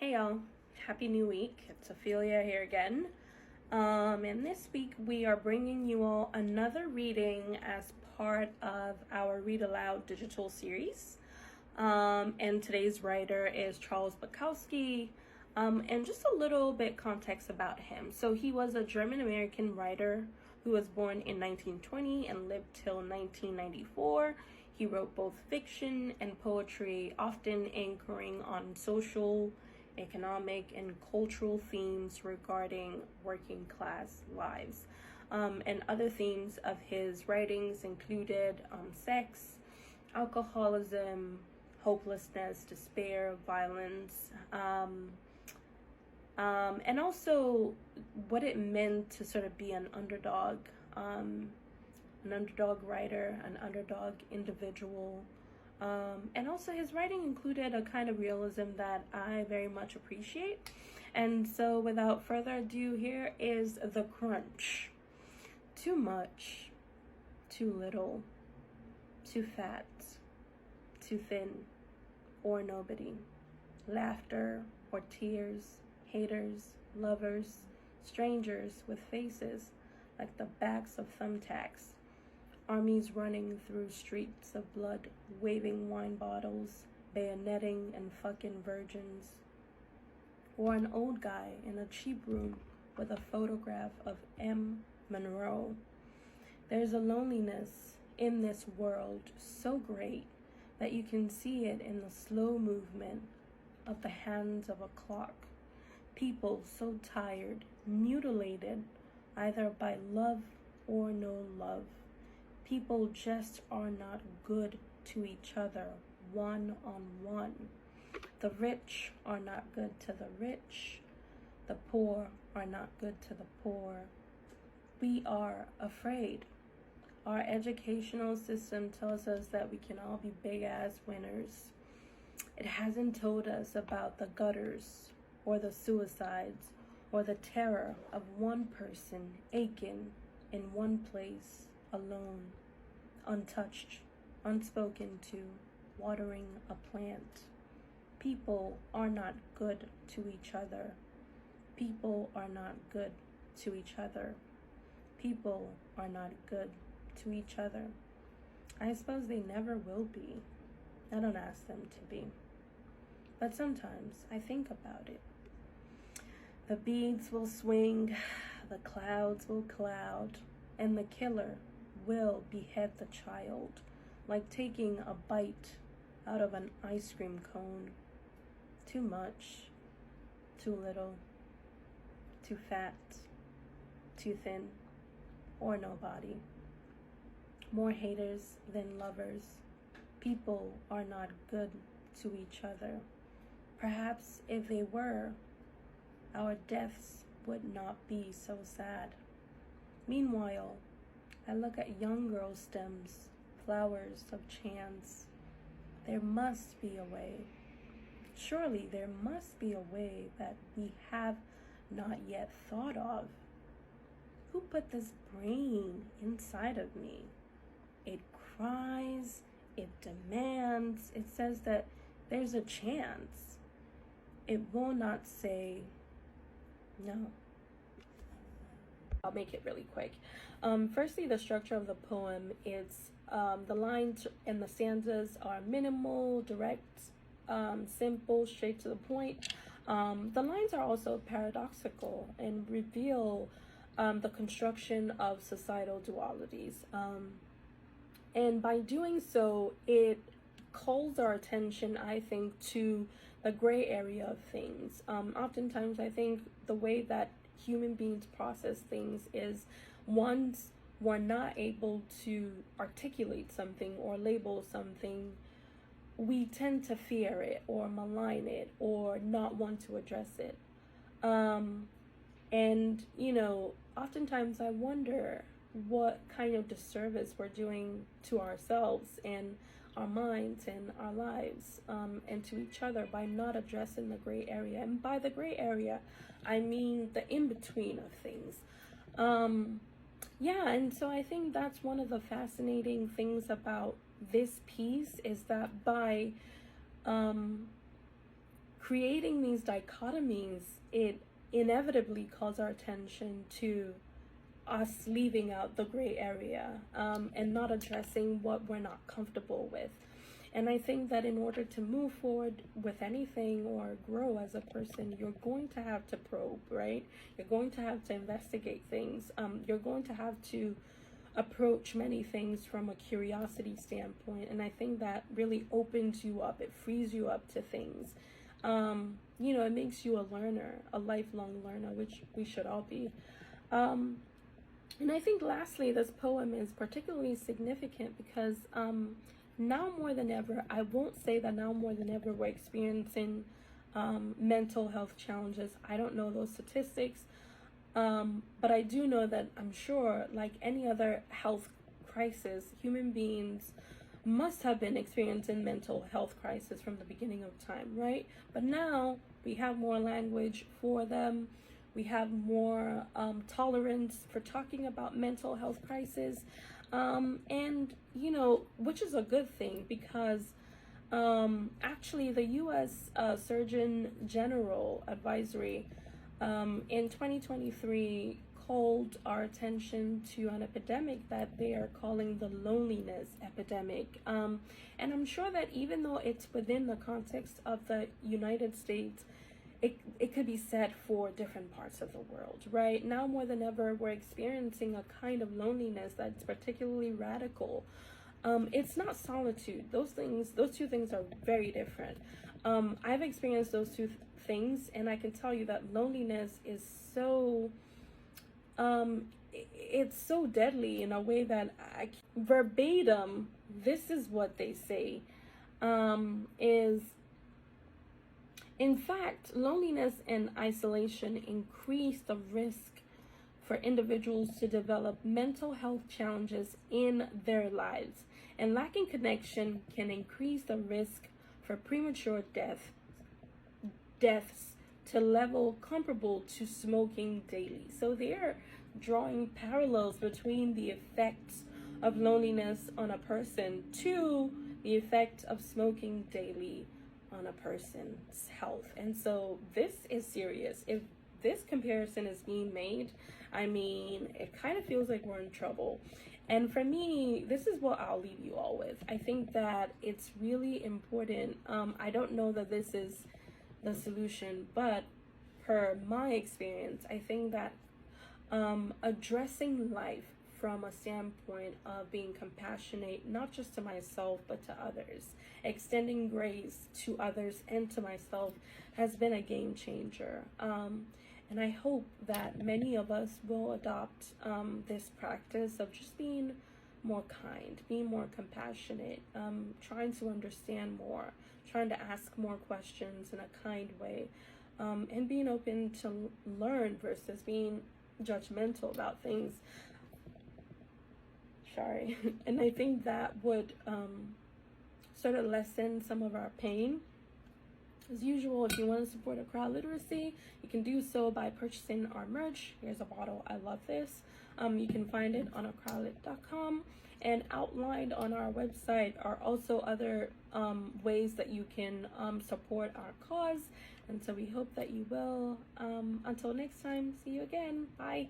Hey y'all, happy new week. It's Ophelia here again. And this week we are bringing you all another reading as part of our Read Aloud digital series. And today's writer is Charles Bukowski. And just a little bit context about him. So he was a German-American writer who was born in 1920 and lived till 1994. He wrote both fiction and poetry, often anchoring on social, economic, and cultural themes regarding working class lives. And other themes of his writings included sex, alcoholism, hopelessness, despair, violence, and also what it meant to sort of be an underdog writer, an underdog individual. And also his writing included a kind of realism that I very much appreciate. And so without further ado, here is the crunch. Too much, too little, too fat, too thin, or nobody. Laughter or tears, haters, lovers, strangers with faces like the backs of thumbtacks. Armies running through streets of blood, waving wine bottles, bayoneting and fucking virgins. Or an old guy in a cheap room with a photograph of M. Monroe. There's a loneliness in this world so great that you can see it in the slow movement of the hands of a clock. People so tired, mutilated, either by love or no love. People just are not good to each other, one-on-one. The rich are not good to the rich. The poor are not good to the poor. We are afraid. Our educational system tells us that we can all be big-ass winners. It hasn't told us about the gutters or the suicides or the terror of one person aching in one place, alone, untouched, unspoken to, watering a plant. People are not good to each other. People are not good to each other. People are not good to each other. I suppose they never will be. I don't ask them to be. But sometimes I think about it. The beads will swing, the clouds will cloud, and the killer will behead the child, like taking a bite out of an ice cream cone. Too much, too little, too fat, too thin, or nobody. More haters than lovers. People are not good to each other. Perhaps if they were, our deaths would not be so sad. Meanwhile, I look at young girl stems, flowers of chance. There must be a way. Surely there must be a way that we have not yet thought of. Who put this brain inside of me? It cries, it demands, it says that there's a chance. It will not say no. I'll make it really quick. Firstly, the structure of the poem is the lines and the stanzas are minimal, direct, simple, straight to the point. The lines are also paradoxical and reveal the construction of societal dualities. And by doing so, it calls our attention, I think, to the gray area of things. Oftentimes, I think the way that human beings process things is once we're not able to articulate something or label something, we tend to fear it or malign it or not want to address it. And, you know, oftentimes I wonder what kind of disservice we're doing to ourselves and our minds and our lives, and to each other by not addressing the gray area. And by the gray area, I mean the in-between of things. Yeah, and so I think that's one of the fascinating things about this piece is that by creating these dichotomies, it inevitably calls our attention to us leaving out the gray area, and not addressing what we're not comfortable with. And I think that in order to move forward with anything or grow as a person, you're going to have to probe, right? You're going to have to investigate things. You're going to have to approach many things from a curiosity standpoint. And I think that really opens you up. It frees you up to things. It makes you a learner, a lifelong learner, which we should all be. And I think lastly, this poem is particularly significant because now more than ever, I won't say that now more than ever we're experiencing mental health challenges. I don't know those statistics, but I do know that I'm sure, like any other health crisis, human beings must have been experiencing mental health crisis from the beginning of time, right? But now we have more language for them. We have more tolerance for talking about mental health crisis. And, which is a good thing because actually the U.S. Surgeon General Advisory in 2023 called our attention to an epidemic that they are calling the loneliness epidemic. And I'm sure that even though it's within the context of the United States, it could be said for different parts of the world, right? Now more than ever, we're experiencing a kind of loneliness that's particularly radical. It's not solitude. Those two things are very different. I've experienced those two things, and I can tell you that loneliness is so, it's so deadly in a way that verbatim, this is what they say, is, in fact, loneliness and isolation increase the risk for individuals to develop mental health challenges in their lives. And lacking connection can increase the risk for premature deaths to level comparable to smoking daily. So they're drawing parallels between the effects of loneliness on a person to the effect of smoking daily on a person's health. And so this is serious. If this comparison is being made, I mean, it kind of feels like we're in trouble. And for me, this is what I'll leave you all with. I think that it's really important. I don't know that this is the solution, but per my experience, I think that addressing life from a standpoint of being compassionate, not just to myself, but to others, extending grace to others and to myself has been a game changer. And I hope that many of us will adopt this practice of just being more kind, being more compassionate, trying to understand more, trying to ask more questions in a kind way, and being open to learn versus being judgmental about things. Sorry. And I think that would sort of lessen some of our pain. As usual, if you want to support Accra literacy, you can do so by purchasing our merch. Here's a bottle. I love this. You can find it on accralit.com, and outlined on our website are also other ways that you can support our cause. And so we hope that you will. Until next time, see you again. Bye.